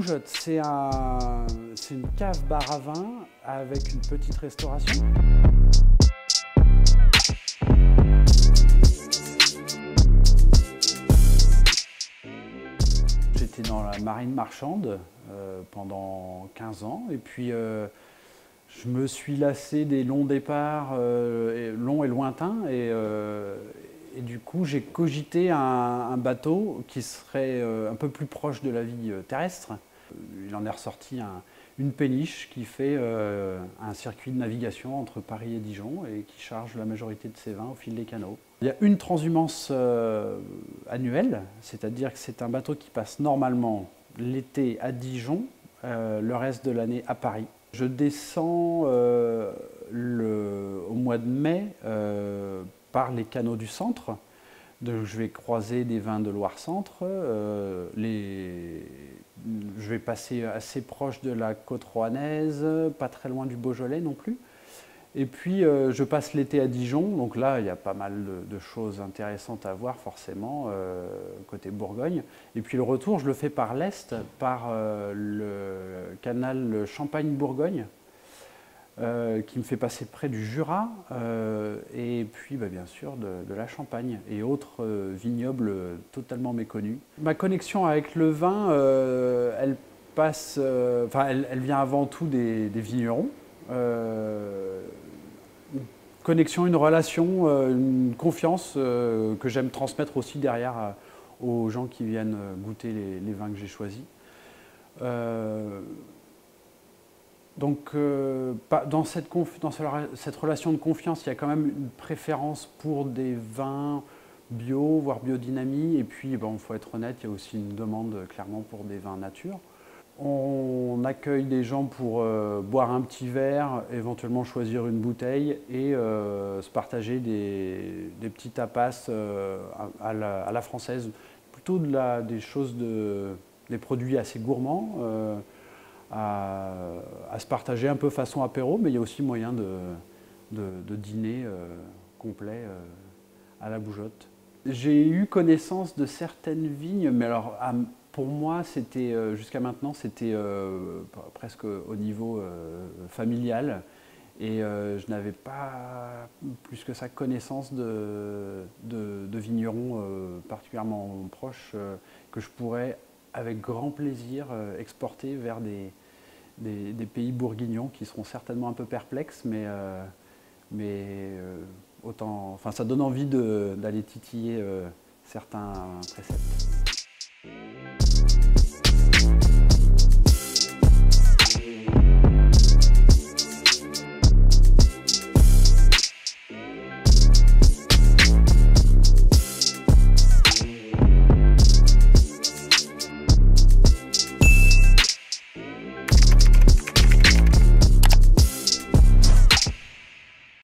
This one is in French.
Boujotte, c'est une cave-bar à vin avec une petite restauration. J'étais dans la marine marchande pendant 15 ans et puis je me suis lassé des longs départs, longs et lointains, et du coup j'ai cogité un bateau qui serait un peu plus proche de la vie terrestre. Il en est ressorti une péniche qui fait un circuit de navigation entre Paris et Dijon et qui charge la majorité de ses vins au fil des canaux. Il y a une transhumance annuelle, c'est-à-dire que c'est un bateau qui passe normalement l'été à Dijon, le reste de l'année à Paris. Je descends au mois de mai par les canaux du centre. Donc, je vais croiser des vins de Loire-Centre. Je vais passer assez proche de la côte rouennaise, pas très loin du Beaujolais non plus. Et puis je passe l'été à Dijon, donc là il y a pas mal de choses intéressantes à voir forcément, côté Bourgogne. Et puis le retour je le fais par l'Est, par le canal Champagne-Bourgogne, qui me fait passer près du Jura, et puis bien sûr de la Champagne et autres vignobles totalement méconnus. Ma connexion avec le vin, elle vient avant tout des vignerons. Une connexion, une relation, une confiance que j'aime transmettre aussi derrière aux gens qui viennent goûter les vins que j'ai choisis. Donc, dans cette relation de confiance, il y a quand même une préférence pour des vins bio, voire biodynamie. Et puis, il faut être honnête, il y a aussi une demande clairement pour des vins nature. On accueille des gens pour boire un petit verre, éventuellement choisir une bouteille et se partager des petits tapas à la française. Plutôt des choses, des produits assez gourmands. À se partager un peu façon apéro, mais il y a aussi moyen de dîner complet à la Boujotte. J'ai eu connaissance de certaines vignes, mais alors pour moi, c'était jusqu'à maintenant, c'était presque au niveau familial, et je n'avais pas plus que ça connaissance de vignerons particulièrement proches que je pourrais avec grand plaisir exporter vers des pays bourguignons qui seront certainement un peu perplexes, mais autant, ça donne envie d'aller titiller certains préceptes.